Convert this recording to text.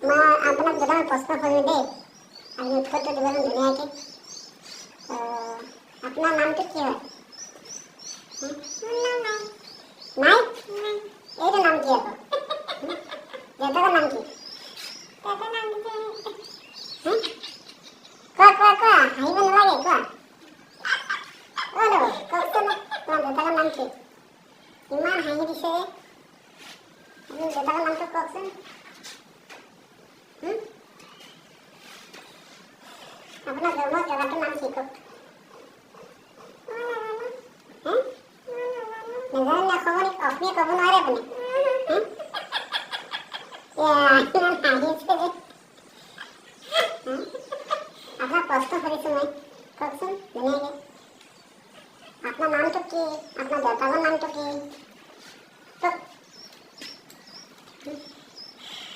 মই আপোনাক দুটামান প্ৰশ্ন সুধিম দেই, আপুনি উত্তৰটো দিবচোন ধুনীয়াকৈ। আপোনাৰ নামটো কি হয়? নাই? এইটো নাম কি আকৌ? দেউতাকৰ নাম কি? কোৱা হাঁহিব নালাগে, কোৱা। কওকচোন তোমাৰ দেউতাকৰ নাম কি? ইমান হাঁহি দিছে যে, আপুনি দেউতাকৰ নামটো কওকচোন। আপোনাৰ জন্ম জেগাটোৰ নাম কি কওক? নাজানে অসমীয়া ক'ব নোৱাৰে আপুনি? ইমান হাঁহিছে যে। আপোনাক প্ৰশ্ন সুধিছোঁ মই, কওকচোন ধুনীয়াকৈ। আপোনাৰ নামটো কি? আপোনাৰ দেউতাকৰ নামটো কি?